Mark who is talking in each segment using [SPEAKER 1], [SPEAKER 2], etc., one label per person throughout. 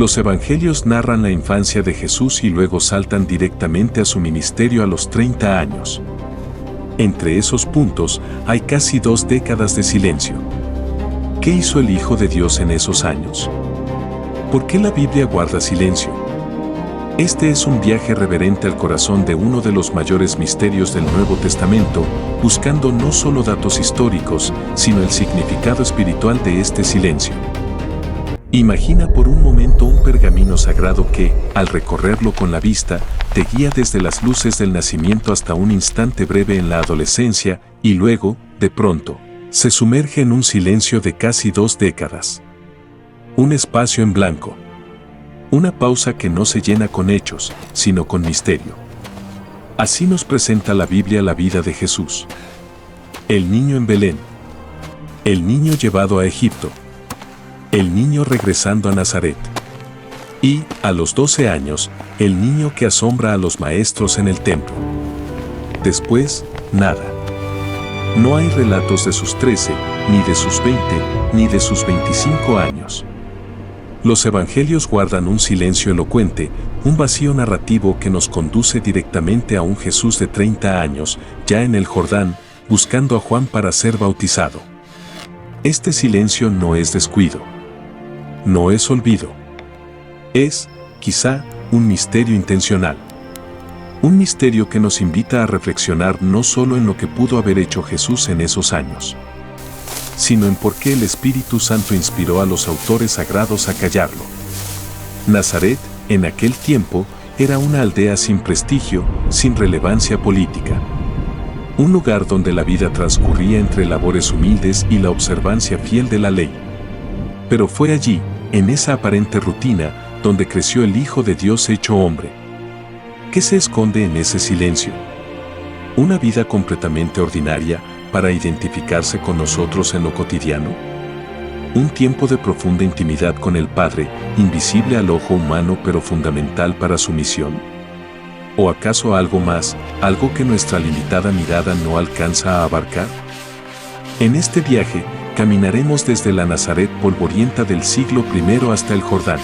[SPEAKER 1] Los evangelios narran la infancia de Jesús y luego saltan directamente a su ministerio a los 30 años. Entre esos puntos hay casi 2 décadas de silencio. ¿Qué hizo el Hijo de Dios en esos años? ¿Por qué la Biblia guarda silencio? Este es un viaje reverente al corazón de uno de los mayores misterios del Nuevo Testamento, buscando no solo datos históricos, sino el significado espiritual de este silencio. Imagina por un momento un pergamino sagrado que, al recorrerlo con la vista, te guía desde las luces del nacimiento hasta un instante breve en la adolescencia y luego, de pronto, se sumerge en un silencio de casi 2 décadas. Un espacio en blanco. Una pausa que no se llena con hechos, sino con misterio. Así nos presenta la Biblia la vida de Jesús. El niño en Belén. El niño llevado a Egipto. El niño regresando a Nazaret. Y, a los 12 años, el niño que asombra a los maestros en el templo. Después, nada. No hay relatos de sus 13, ni de sus 20, ni de sus 25 años. Los evangelios guardan un silencio elocuente, un vacío narrativo que nos conduce directamente a un Jesús de 30 años, ya en el Jordán, buscando a Juan para ser bautizado. Este silencio no es descuido. No es olvido. Es, quizá, un misterio intencional. Un misterio que nos invita a reflexionar no solo en lo que pudo haber hecho Jesús en esos años, sino en por qué el Espíritu Santo inspiró a los autores sagrados a callarlo. Nazaret, en aquel tiempo, era una aldea sin prestigio, sin relevancia política. Un lugar donde la vida transcurría entre labores humildes y la observancia fiel de la ley. Pero fue allí, en esa aparente rutina, donde creció el Hijo de Dios hecho hombre. ¿Qué se esconde en ese silencio? Una vida completamente ordinaria para identificarse con nosotros en lo cotidiano. Un tiempo de profunda intimidad con el Padre, invisible al ojo humano pero fundamental para su misión. ¿O acaso algo más, algo que nuestra limitada mirada no alcanza a abarcar? En este viaje, caminaremos desde la Nazaret polvorienta del siglo I hasta el Jordán,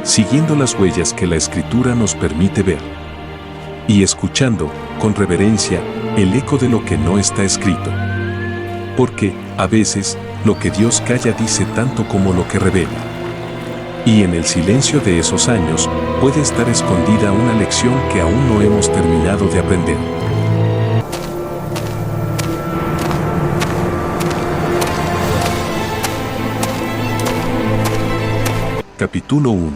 [SPEAKER 1] siguiendo las huellas que la Escritura nos permite ver, y escuchando, con reverencia, el eco de lo que no está escrito. Porque, a veces, lo que Dios calla dice tanto como lo que revela. Y en el silencio de esos años, puede estar escondida una lección que aún no hemos terminado de aprender. Capítulo 1.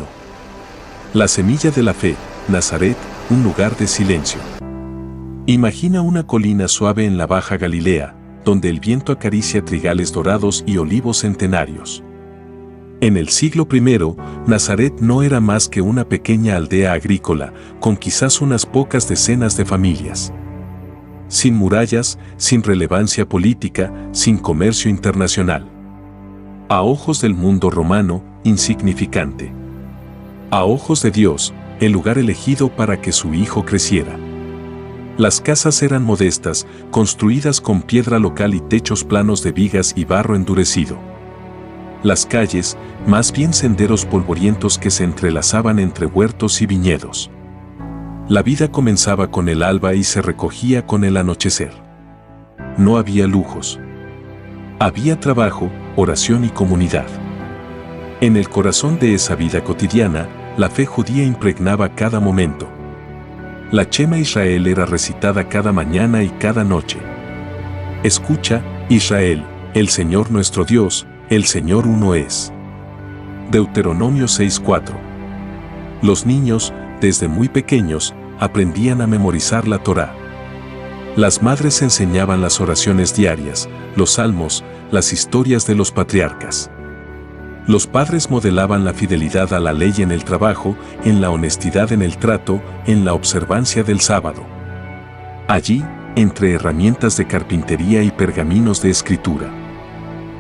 [SPEAKER 1] La semilla de la fe, Nazaret, un lugar de silencio. Imagina una colina suave en la Baja Galilea, donde el viento acaricia trigales dorados y olivos centenarios. En el siglo I, Nazaret no era más que una pequeña aldea agrícola, con quizás unas pocas decenas de familias. Sin murallas, sin relevancia política, sin comercio internacional. A ojos del mundo romano, insignificante. A ojos de Dios, el lugar elegido para que su Hijo creciera. Las casas eran modestas, construidas con piedra local y techos planos de vigas y barro endurecido. Las calles, más bien senderos polvorientos que se entrelazaban entre huertos y viñedos. La vida comenzaba con el alba y se recogía con el anochecer. No había lujos. Había trabajo, oración y comunidad. En el corazón de esa vida cotidiana, la fe judía impregnaba cada momento. La Shema Israel era recitada cada mañana y cada noche. Escucha, Israel, el Señor nuestro Dios, el Señor uno es. Deuteronomio 6:4. Los niños, desde muy pequeños, aprendían a memorizar la Torá. Las madres enseñaban las oraciones diarias, los salmos, las historias de los patriarcas. Los padres modelaban la fidelidad a la ley en el trabajo, en la honestidad en el trato, en la observancia del sábado. Allí, entre herramientas de carpintería y pergaminos de escritura,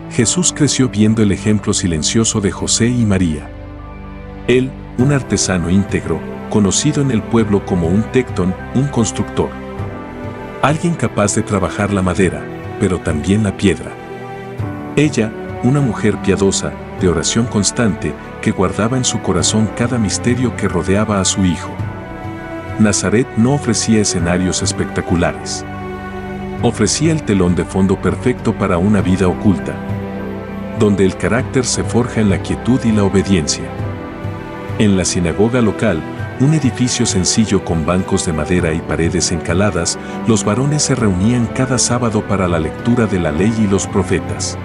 [SPEAKER 1] Jesús creció viendo el ejemplo silencioso de José y María. Él, un artesano íntegro, conocido en el pueblo como un tectón, un constructor. Alguien capaz de trabajar la madera, pero también la piedra. Ella, una mujer piadosa, de oración constante, que guardaba en su corazón cada misterio que rodeaba a su hijo. Nazaret no ofrecía escenarios espectaculares. Ofrecía el telón de fondo perfecto para una vida oculta, donde el carácter se forja en la quietud y la obediencia. En la sinagoga local, un edificio sencillo con bancos de madera y paredes encaladas, los varones se reunían cada sábado para la lectura de la ley y los profetas.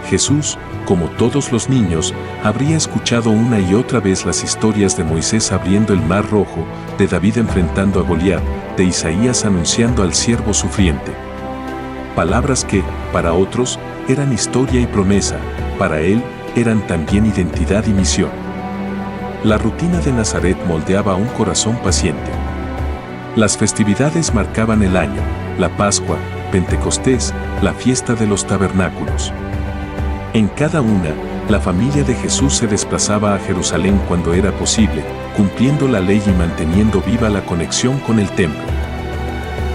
[SPEAKER 1] Jesús, como todos los niños, habría escuchado una y otra vez las historias de Moisés abriendo el mar rojo, de David enfrentando a Goliat, de Isaías anunciando al siervo sufriente. Palabras que, para otros, eran historia y promesa, para él, eran también identidad y misión. La rutina de Nazaret moldeaba un corazón paciente. Las festividades marcaban el año, la Pascua, Pentecostés, la fiesta de los tabernáculos. En cada una, la familia de Jesús se desplazaba a Jerusalén cuando era posible, cumpliendo la ley y manteniendo viva la conexión con el templo.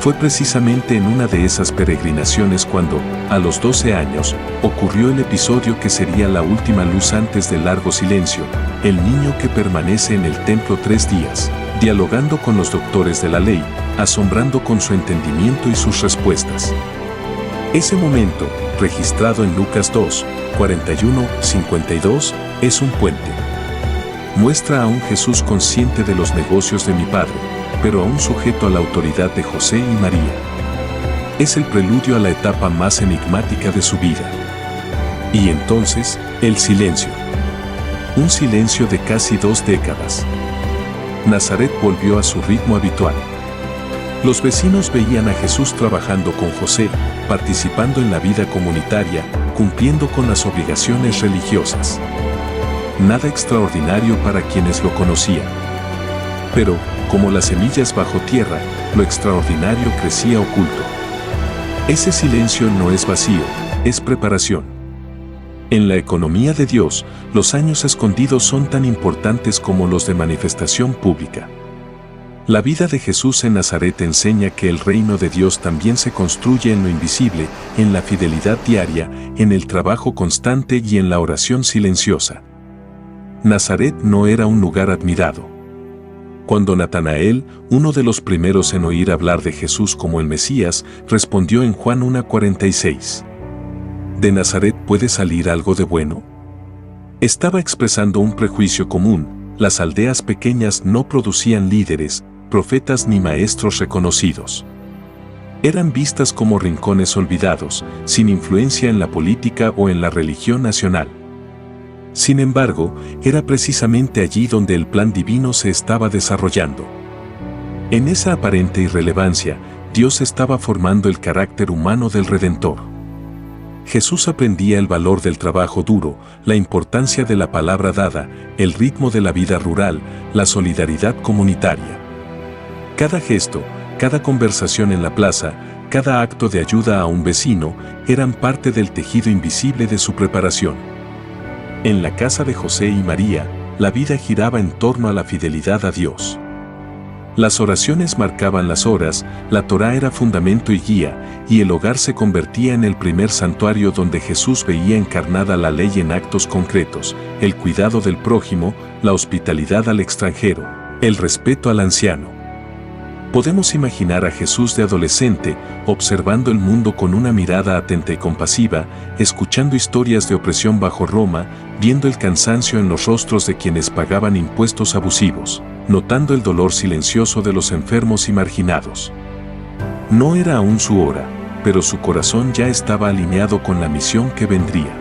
[SPEAKER 1] Fue precisamente en una de esas peregrinaciones cuando, a los 12 años, ocurrió el episodio que sería la última luz antes del largo silencio, el niño que permanece en el templo 3 días, dialogando con los doctores de la ley, asombrando con su entendimiento y sus respuestas. Ese momento, registrado en Lucas 2, 41-52, es un puente. Muestra a un Jesús consciente de los negocios de mi Padre, pero aún sujeto a la autoridad de José y María. Es el preludio a la etapa más enigmática de su vida. Y entonces, el silencio. Un silencio de casi 2 décadas. Nazaret volvió a su ritmo habitual. Los vecinos veían a Jesús trabajando con José, participando en la vida comunitaria, cumpliendo con las obligaciones religiosas. Nada extraordinario para quienes lo conocían. Pero, como las semillas bajo tierra, lo extraordinario crecía oculto. Ese silencio no es vacío, es preparación. En la economía de Dios, los años escondidos son tan importantes como los de manifestación pública. La vida de Jesús en Nazaret enseña que el reino de Dios también se construye en lo invisible, en la fidelidad diaria, en el trabajo constante y en la oración silenciosa. Nazaret no era un lugar admirado. Cuando Natanael, uno de los primeros en oír hablar de Jesús como el Mesías, respondió en Juan 1:46. ¿De Nazaret puede salir algo de bueno? Estaba expresando un prejuicio común: las aldeas pequeñas no producían líderes, profetas ni maestros reconocidos. Eran vistas como rincones olvidados, sin influencia en la política o en la religión nacional. Sin embargo, era precisamente allí donde el plan divino se estaba desarrollando. En esa aparente irrelevancia, Dios estaba formando el carácter humano del Redentor. Jesús aprendía el valor del trabajo duro, la importancia de la palabra dada, el ritmo de la vida rural, la solidaridad comunitaria. Cada gesto, cada conversación en la plaza, cada acto de ayuda a un vecino, eran parte del tejido invisible de su preparación. En la casa de José y María, la vida giraba en torno a la fidelidad a Dios. Las oraciones marcaban las horas, la Torá era fundamento y guía, y el hogar se convertía en el primer santuario donde Jesús veía encarnada la ley en actos concretos, el cuidado del prójimo, la hospitalidad al extranjero, el respeto al anciano. Podemos imaginar a Jesús de adolescente, observando el mundo con una mirada atenta y compasiva, escuchando historias de opresión bajo Roma, viendo el cansancio en los rostros de quienes pagaban impuestos abusivos, notando el dolor silencioso de los enfermos y marginados. No era aún su hora, pero su corazón ya estaba alineado con la misión que vendría.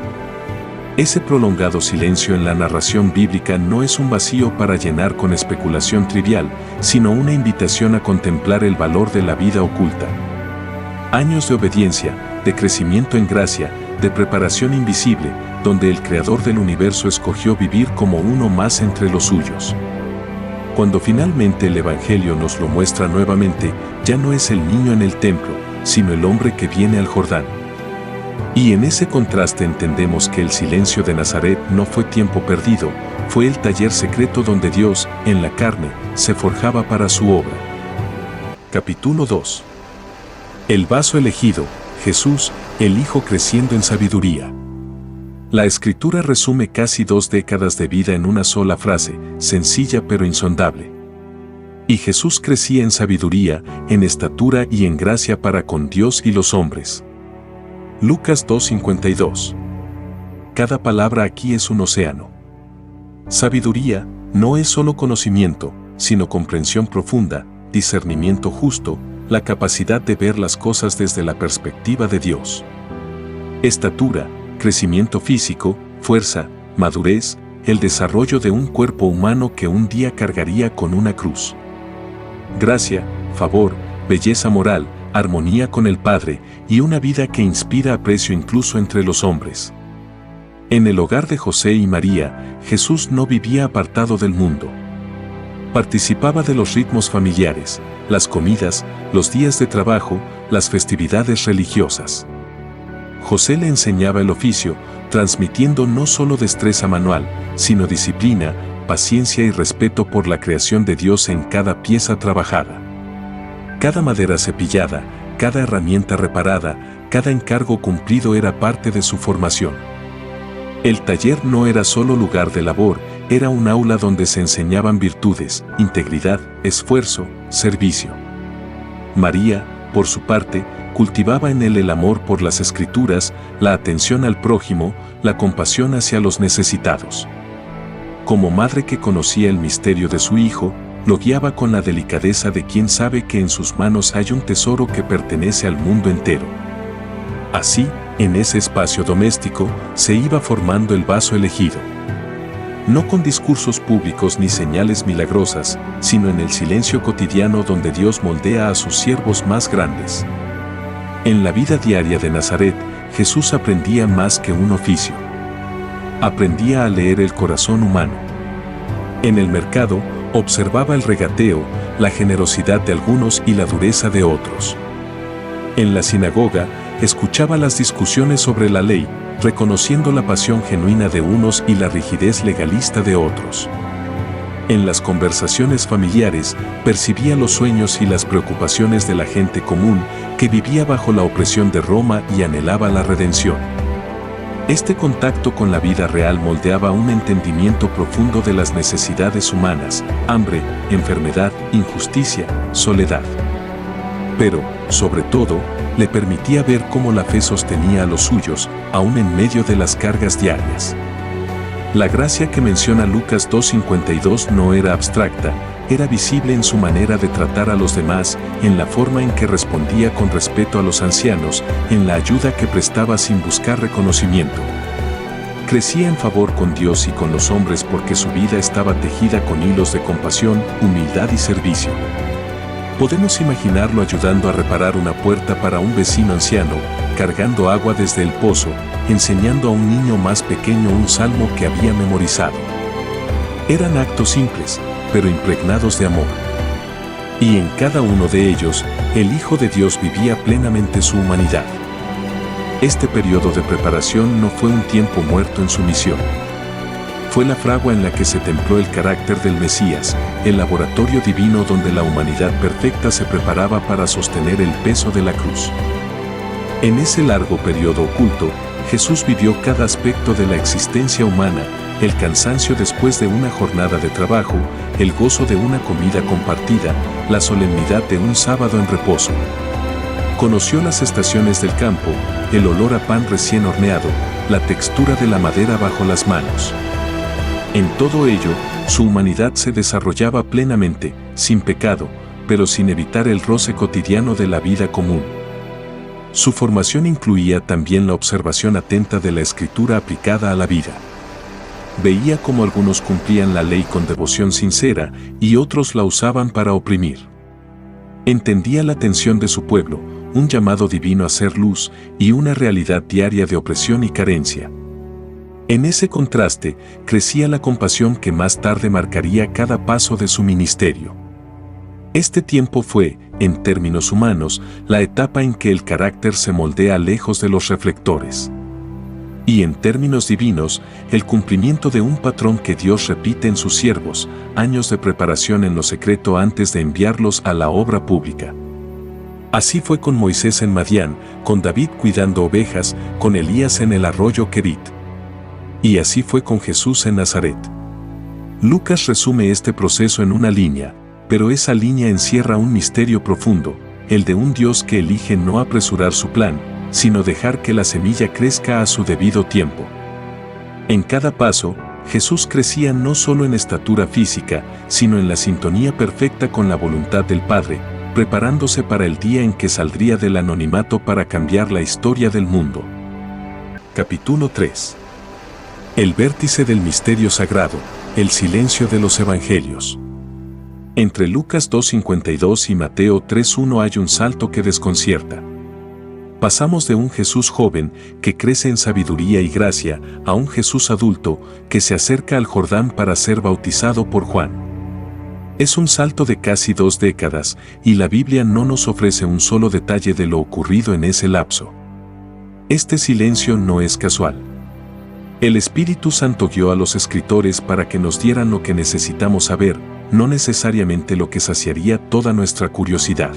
[SPEAKER 1] Ese prolongado silencio en la narración bíblica no es un vacío para llenar con especulación trivial, sino una invitación a contemplar el valor de la vida oculta. Años de obediencia, de crecimiento en gracia, de preparación invisible, donde el Creador del universo escogió vivir como uno más entre los suyos. Cuando finalmente el Evangelio nos lo muestra nuevamente, ya no es el niño en el templo, sino el hombre que viene al Jordán. Y en ese contraste entendemos que el silencio de Nazaret no fue tiempo perdido, fue el taller secreto donde Dios, en la carne, se forjaba para su obra. Capítulo 2. El vaso elegido, Jesús, el Hijo creciendo en sabiduría. La Escritura resume casi 2 décadas de vida en una sola frase, sencilla pero insondable. Y Jesús crecía en sabiduría, en estatura y en gracia para con Dios y los hombres. Lucas 2:52. Cada palabra aquí es un océano. Sabiduría no es solo conocimiento, sino comprensión profunda, discernimiento justo, la capacidad de ver las cosas desde la perspectiva de Dios. Estatura, crecimiento físico, fuerza, madurez, el desarrollo de un cuerpo humano que un día cargaría con una cruz. Gracia, favor, belleza moral, armonía con el Padre y una vida que inspira aprecio incluso entre los hombres. En el hogar de José y María, Jesús no vivía apartado del mundo. Participaba de los ritmos familiares, las comidas, los días de trabajo, las festividades religiosas. José le enseñaba el oficio, transmitiendo no solo destreza manual, sino disciplina, paciencia y respeto por la creación de Dios en cada pieza trabajada. Cada madera cepillada, cada herramienta reparada, cada encargo cumplido era parte de su formación. El taller no era solo lugar de labor, era un aula donde se enseñaban virtudes, integridad, esfuerzo, servicio. María, por su parte, cultivaba en él el amor por las Escrituras, la atención al prójimo, la compasión hacia los necesitados. Como madre que conocía el misterio de su hijo, lo guiaba con la delicadeza de quien sabe que en sus manos hay un tesoro que pertenece al mundo entero. Así, en ese espacio doméstico, se iba formando el vaso elegido. No con discursos públicos ni señales milagrosas, sino en el silencio cotidiano donde Dios moldea a sus siervos más grandes. En la vida diaria de Nazaret, Jesús aprendía más que un oficio. Aprendía a leer el corazón humano. En el mercado, observaba el regateo, la generosidad de algunos y la dureza de otros. En la sinagoga, escuchaba las discusiones sobre la ley, reconociendo la pasión genuina de unos y la rigidez legalista de otros. En las conversaciones familiares, percibía los sueños y las preocupaciones de la gente común que vivía bajo la opresión de Roma y anhelaba la redención. Este contacto con la vida real moldeaba un entendimiento profundo de las necesidades humanas, hambre, enfermedad, injusticia, soledad. Pero, sobre todo, le permitía ver cómo la fe sostenía a los suyos, aún en medio de las cargas diarias. La gracia que menciona Lucas 2:52 no era abstracta, era visible en su manera de tratar a los demás, en la forma en que respondía con respeto a los ancianos, en la ayuda que prestaba sin buscar reconocimiento. Crecía en favor con Dios y con los hombres porque su vida estaba tejida con hilos de compasión, humildad y servicio. Podemos imaginarlo ayudando a reparar una puerta para un vecino anciano, cargando agua desde el pozo, enseñando a un niño más pequeño un salmo que había memorizado. Eran actos simples, pero impregnados de amor. Y en cada uno de ellos, el Hijo de Dios vivía plenamente su humanidad. Este periodo de preparación no fue un tiempo muerto en su misión. Fue la fragua en la que se templó el carácter del Mesías, el laboratorio divino donde la humanidad perfecta se preparaba para sostener el peso de la cruz. En ese largo periodo oculto, Jesús vivió cada aspecto de la existencia humana, el cansancio después de una jornada de trabajo, el gozo de una comida compartida, la solemnidad de un sábado en reposo. Conoció las estaciones del campo, el olor a pan recién horneado, la textura de la madera bajo las manos. En todo ello, su humanidad se desarrollaba plenamente, sin pecado, pero sin evitar el roce cotidiano de la vida común. Su formación incluía también la observación atenta de la Escritura aplicada a la vida. Veía cómo algunos cumplían la ley con devoción sincera y otros la usaban para oprimir. Entendía la tensión de su pueblo, un llamado divino a ser luz y una realidad diaria de opresión y carencia. En ese contraste, crecía la compasión que más tarde marcaría cada paso de su ministerio. Este tiempo fue, en términos humanos, la etapa en que el carácter se moldea lejos de los reflectores. Y en términos divinos, el cumplimiento de un patrón que Dios repite en sus siervos, años de preparación en lo secreto antes de enviarlos a la obra pública. Así fue con Moisés en Madián, con David cuidando ovejas, con Elías en el arroyo Querit. Y así fue con Jesús en Nazaret. Lucas resume este proceso en una línea, pero esa línea encierra un misterio profundo, el de un Dios que elige no apresurar su plan, sino dejar que la semilla crezca a su debido tiempo. En cada paso, Jesús crecía no solo en estatura física, sino en la sintonía perfecta con la voluntad del Padre, preparándose para el día en que saldría del anonimato para cambiar la historia del mundo. Capítulo 3. El vértice del misterio sagrado, el silencio de los evangelios. Entre Lucas 2:52 y Mateo 3:1 hay un salto que desconcierta. Pasamos de un Jesús joven, que crece en sabiduría y gracia, a un Jesús adulto, que se acerca al Jordán para ser bautizado por Juan. Es un salto de casi 2 décadas, y la Biblia no nos ofrece un solo detalle de lo ocurrido en ese lapso. Este silencio no es casual. El Espíritu Santo guió a los escritores para que nos dieran lo que necesitamos saber, no necesariamente lo que saciaría toda nuestra curiosidad.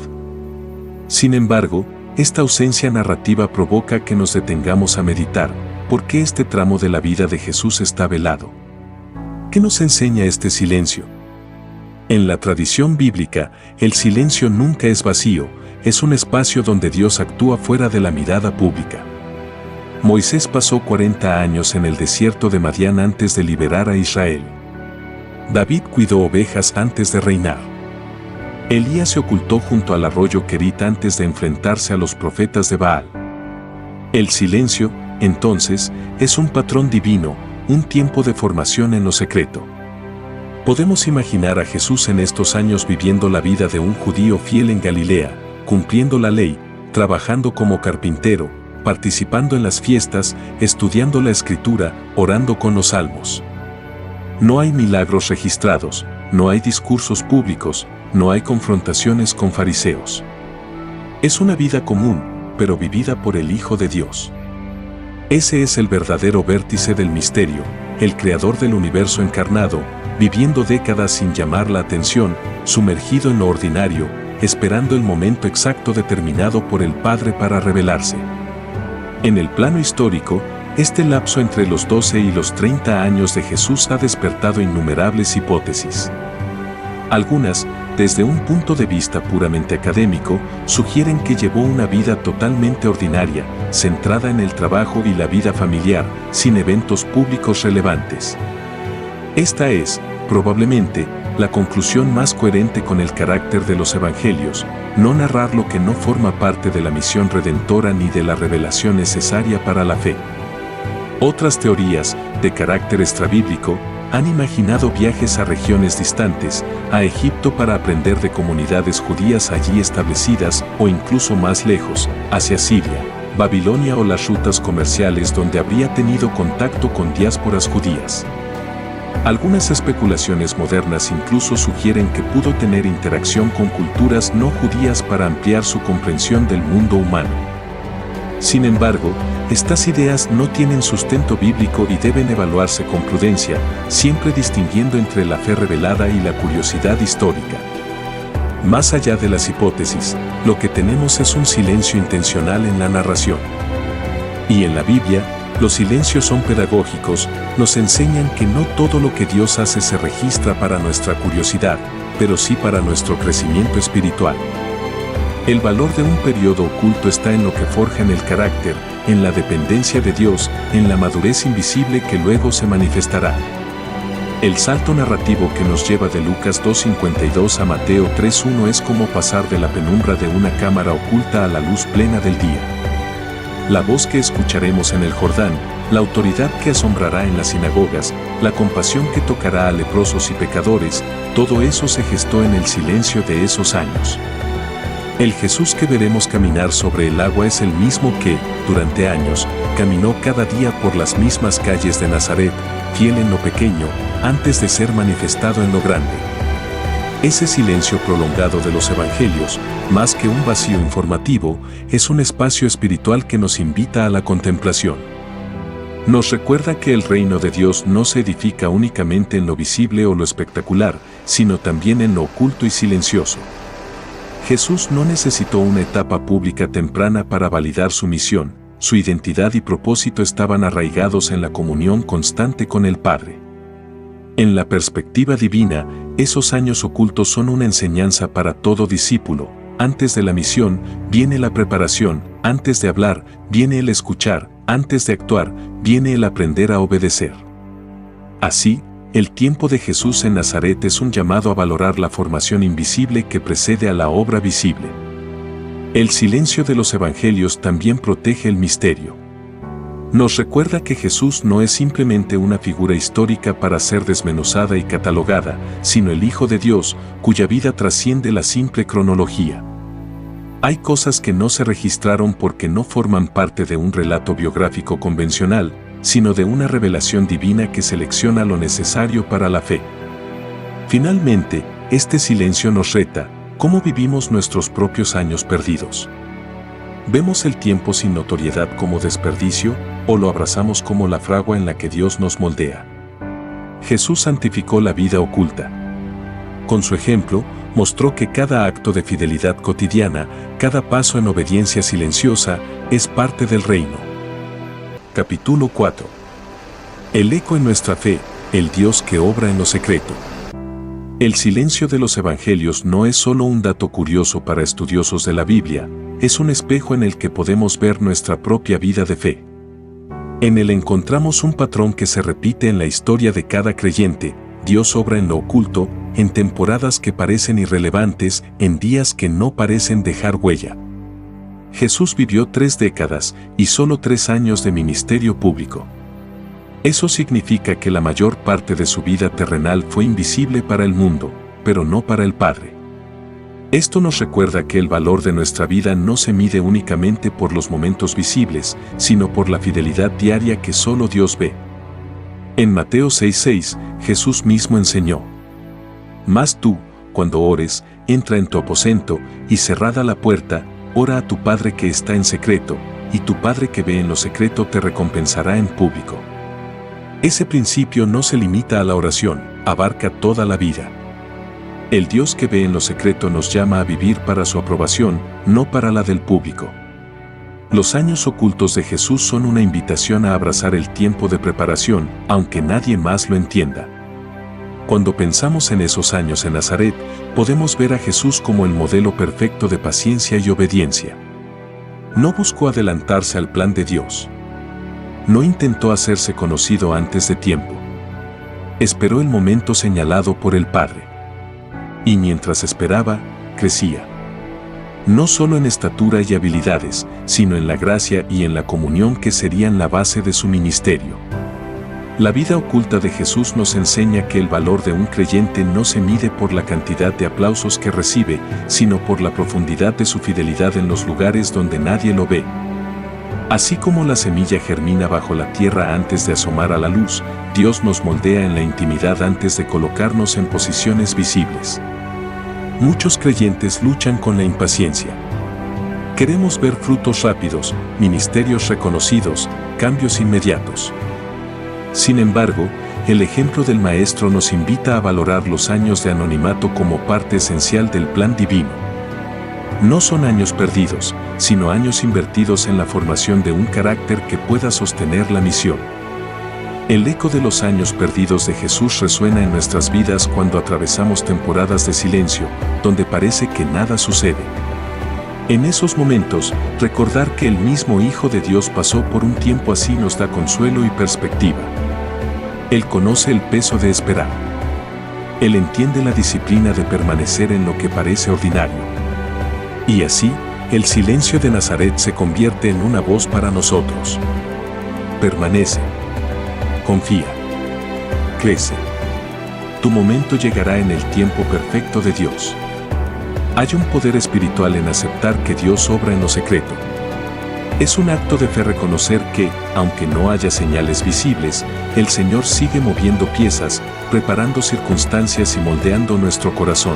[SPEAKER 1] Sin embargo, esta ausencia narrativa provoca que nos detengamos a meditar, ¿por qué este tramo de la vida de Jesús está velado? ¿Qué nos enseña este silencio? En la tradición bíblica, el silencio nunca es vacío, es un espacio donde Dios actúa fuera de la mirada pública. Moisés pasó 40 años en el desierto de Madián antes de liberar a Israel. David cuidó ovejas antes de reinar. Elías se ocultó junto al arroyo Querit antes de enfrentarse a los profetas de Baal. El silencio, entonces, es un patrón divino, un tiempo de formación en lo secreto. Podemos imaginar a Jesús en estos años viviendo la vida de un judío fiel en Galilea, cumpliendo la ley, trabajando como carpintero, participando en las fiestas, estudiando la Escritura, orando con los salmos. No hay milagros registrados, no hay discursos públicos, no hay confrontaciones con fariseos. Es una vida común, pero vivida por el Hijo de Dios. Ese es el verdadero vértice del misterio, el creador del universo encarnado, viviendo décadas sin llamar la atención, sumergido en lo ordinario, esperando el momento exacto determinado por el Padre para revelarse. En el plano histórico, este lapso entre los 12 y los 30 años de Jesús ha despertado innumerables hipótesis. Algunas, desde un punto de vista puramente académico, sugieren que llevó una vida totalmente ordinaria, centrada en el trabajo y la vida familiar, sin eventos públicos relevantes. Esta es, probablemente, la conclusión más coherente con el carácter de los evangelios, no narrar lo que no forma parte de la misión redentora ni de la revelación necesaria para la fe. Otras teorías, de carácter extrabíblico, han imaginado viajes a regiones distantes, a Egipto para aprender de comunidades judías allí establecidas o incluso más lejos, hacia Siria, Babilonia o las rutas comerciales donde habría tenido contacto con diásporas judías. Algunas especulaciones modernas incluso sugieren que pudo tener interacción con culturas no judías para ampliar su comprensión del mundo humano. Sin embargo, estas ideas no tienen sustento bíblico y deben evaluarse con prudencia, siempre distinguiendo entre la fe revelada y la curiosidad histórica. Más allá de las hipótesis, lo que tenemos es un silencio intencional en la narración. Y en la Biblia, los silencios son pedagógicos, nos enseñan que no todo lo que Dios hace se registra para nuestra curiosidad, pero sí para nuestro crecimiento espiritual. El valor de un periodo oculto está en lo que forja en el carácter, en la dependencia de Dios, en la madurez invisible que luego se manifestará. El salto narrativo que nos lleva de Lucas 2:52 a Mateo 3:1 es como pasar de la penumbra de una cámara oculta a la luz plena del día. La voz que escucharemos en el Jordán, la autoridad que asombrará en las sinagogas, la compasión que tocará a leprosos y pecadores, todo eso se gestó en el silencio de esos años. El Jesús que veremos caminar sobre el agua es el mismo que, durante años, caminó cada día por las mismas calles de Nazaret, fiel en lo pequeño, antes de ser manifestado en lo grande. Ese silencio prolongado de los evangelios, más que un vacío informativo, es un espacio espiritual que nos invita a la contemplación. Nos recuerda que el reino de Dios no se edifica únicamente en lo visible o lo espectacular, sino también en lo oculto y silencioso. Jesús no necesitó una etapa pública temprana para validar su misión, Su identidad y propósito estaban arraigados en la comunión constante con el Padre. En la perspectiva divina, esos años ocultos son una enseñanza para todo discípulo. Antes de la misión, viene la preparación; antes de hablar, viene el escuchar; antes de actuar, viene el aprender a obedecer. Así, el tiempo de Jesús en Nazaret es un llamado a valorar la formación invisible que precede a la obra visible. El silencio de los evangelios también protege el misterio. Nos recuerda que Jesús no es simplemente una figura histórica para ser desmenuzada y catalogada, sino el Hijo de Dios, cuya vida trasciende la simple cronología. Hay cosas que no se registraron porque no forman parte de un relato biográfico convencional, sino de una revelación divina que selecciona lo necesario para la fe. Finalmente, este silencio nos reta: ¿cómo vivimos nuestros propios años perdidos? ¿Vemos el tiempo sin notoriedad como desperdicio, o lo abrazamos como la fragua en la que Dios nos moldea? Jesús santificó la vida oculta. Con su ejemplo, mostró que cada acto de fidelidad cotidiana, cada paso en obediencia silenciosa, es parte del reino. Capítulo 4. El eco en nuestra fe, el Dios que obra en lo secreto. El silencio de los evangelios no es solo un dato curioso para estudiosos de la Biblia, es un espejo en el que podemos ver nuestra propia vida de fe. En él encontramos un patrón que se repite en la historia de cada creyente: Dios obra en lo oculto, en temporadas que parecen irrelevantes, en días que no parecen dejar huella. Jesús vivió 3 décadas y solo 3 años de ministerio público. Eso significa que la mayor parte de su vida terrenal fue invisible para el mundo, pero no para el Padre. Esto nos recuerda que el valor de nuestra vida no se mide únicamente por los momentos visibles, sino por la fidelidad diaria que solo Dios ve. En Mateo 6:6, Jesús mismo enseñó: «Mas tú, cuando ores, entra en tu aposento, y cerrada la puerta, ora a tu Padre que está en secreto, y tu Padre que ve en lo secreto te recompensará en público». Ese principio no se limita a la oración, abarca toda la vida. El Dios que ve en lo secreto nos llama a vivir para su aprobación, no para la del público. Los años ocultos de Jesús son una invitación a abrazar el tiempo de preparación, aunque nadie más lo entienda. Cuando pensamos en esos años en Nazaret, podemos ver a Jesús como el modelo perfecto de paciencia y obediencia. No buscó adelantarse al plan de Dios. No intentó hacerse conocido antes de tiempo. Esperó el momento señalado por el Padre. Y mientras esperaba, crecía. No solo en estatura y habilidades, sino en la gracia y en la comunión que serían la base de su ministerio. La vida oculta de Jesús nos enseña que el valor de un creyente no se mide por la cantidad de aplausos que recibe, sino por la profundidad de su fidelidad en los lugares donde nadie lo ve. Así como la semilla germina bajo la tierra antes de asomar a la luz, Dios nos moldea en la intimidad antes de colocarnos en posiciones visibles. Muchos creyentes luchan con la impaciencia. Queremos ver frutos rápidos, ministerios reconocidos, cambios inmediatos. Sin embargo, el ejemplo del Maestro nos invita a valorar los años de anonimato como parte esencial del plan divino. No son años perdidos, sino años invertidos en la formación de un carácter que pueda sostener la misión. El eco de los años perdidos de Jesús resuena en nuestras vidas cuando atravesamos temporadas de silencio, donde parece que nada sucede. En esos momentos, recordar que el mismo Hijo de Dios pasó por un tiempo así nos da consuelo y perspectiva. Él conoce el peso de esperar. Él entiende la disciplina de permanecer en lo que parece ordinario. Y así, el silencio de Nazaret se convierte en una voz para nosotros. Permanece. Confía. Crece. Tu momento llegará en el tiempo perfecto de Dios. Hay un poder espiritual en aceptar que Dios obra en lo secreto. Es un acto de fe reconocer que, aunque no haya señales visibles, el Señor sigue moviendo piezas, preparando circunstancias y moldeando nuestro corazón.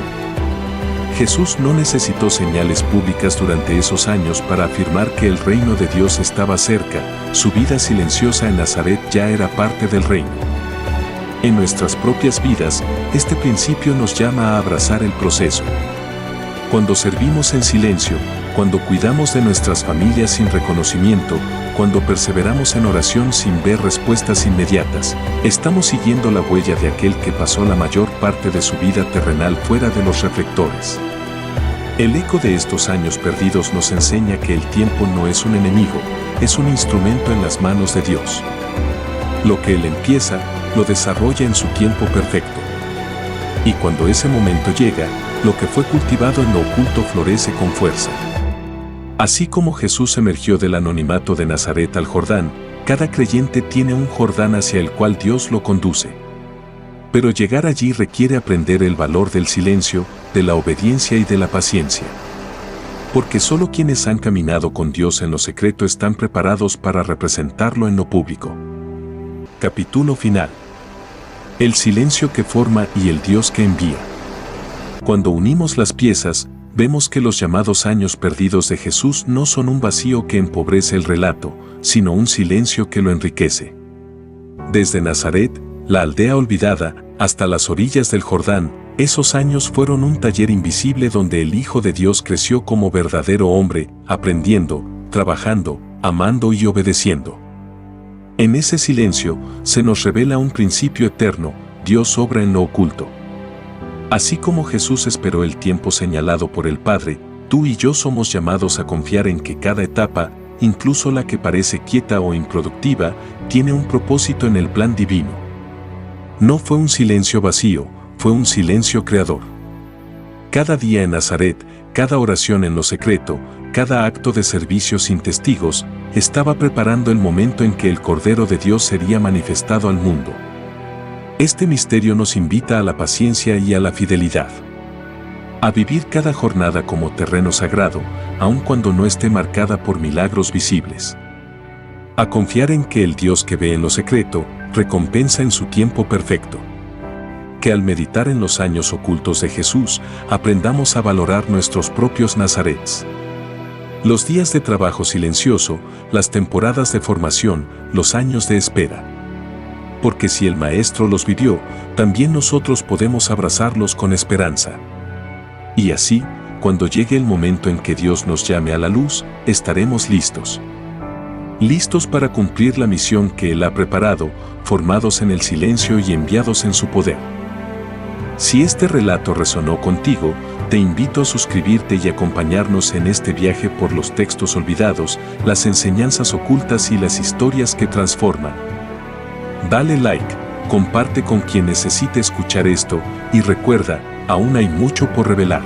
[SPEAKER 1] Jesús no necesitó señales públicas durante esos años para afirmar que el reino de Dios estaba cerca. Su vida silenciosa en Nazaret ya era parte del reino. En nuestras propias vidas, este principio nos llama a abrazar el proceso. Cuando servimos en silencio, cuando cuidamos de nuestras familias sin reconocimiento, Cuando perseveramos en oración sin ver respuestas inmediatas, estamos siguiendo la huella de aquel que pasó la mayor parte de su vida terrenal fuera de los reflectores. El eco de estos años perdidos nos enseña que el tiempo no es un enemigo, es un instrumento en las manos de Dios. Lo que Él empieza, lo desarrolla en su tiempo perfecto. Y cuando ese momento llega, lo que fue cultivado en lo oculto florece con fuerza. Así como Jesús emergió del anonimato de Nazaret al Jordán, cada creyente tiene un Jordán hacia el cual Dios lo conduce. Pero llegar allí requiere aprender el valor del silencio, de la obediencia y de la paciencia. Porque solo quienes han caminado con Dios en lo secreto están preparados para representarlo en lo público. Capítulo final. El silencio que forma y el Dios que envía. Cuando unimos las piezas, vemos que los llamados años perdidos de Jesús no son un vacío que empobrece el relato, sino un silencio que lo enriquece. Desde Nazaret, la aldea olvidada, hasta las orillas del Jordán, esos años fueron un taller invisible donde el Hijo de Dios creció como verdadero hombre, aprendiendo, trabajando, amando y obedeciendo. En ese silencio se nos revela un principio eterno: Dios obra en lo oculto. Así como Jesús esperó el tiempo señalado por el Padre, tú y yo somos llamados a confiar en que cada etapa, incluso la que parece quieta o improductiva, tiene un propósito en el plan divino. No fue un silencio vacío, fue un silencio creador. Cada día en Nazaret, cada oración en lo secreto, cada acto de servicio sin testigos, estaba preparando el momento en que el Cordero de Dios sería manifestado al mundo. Este misterio nos invita a la paciencia y a la fidelidad. A vivir cada jornada como terreno sagrado, aun cuando no esté marcada por milagros visibles. A confiar en que el Dios que ve en lo secreto, recompensa en su tiempo perfecto. Que al meditar en los años ocultos de Jesús, aprendamos a valorar nuestros propios Nazarets. Los días de trabajo silencioso, las temporadas de formación, los años de espera. Porque si el Maestro los vivió, también nosotros podemos abrazarlos con esperanza. Y así, cuando llegue el momento en que Dios nos llame a la luz, estaremos listos. Listos para cumplir la misión que Él ha preparado, formados en el silencio y enviados en su poder. Si este relato resonó contigo, te invito a suscribirte y acompañarnos en este viaje por los textos olvidados, las enseñanzas ocultas y las historias que transforman. Dale like, comparte con quien necesite escuchar esto y recuerda, aún hay mucho por revelar.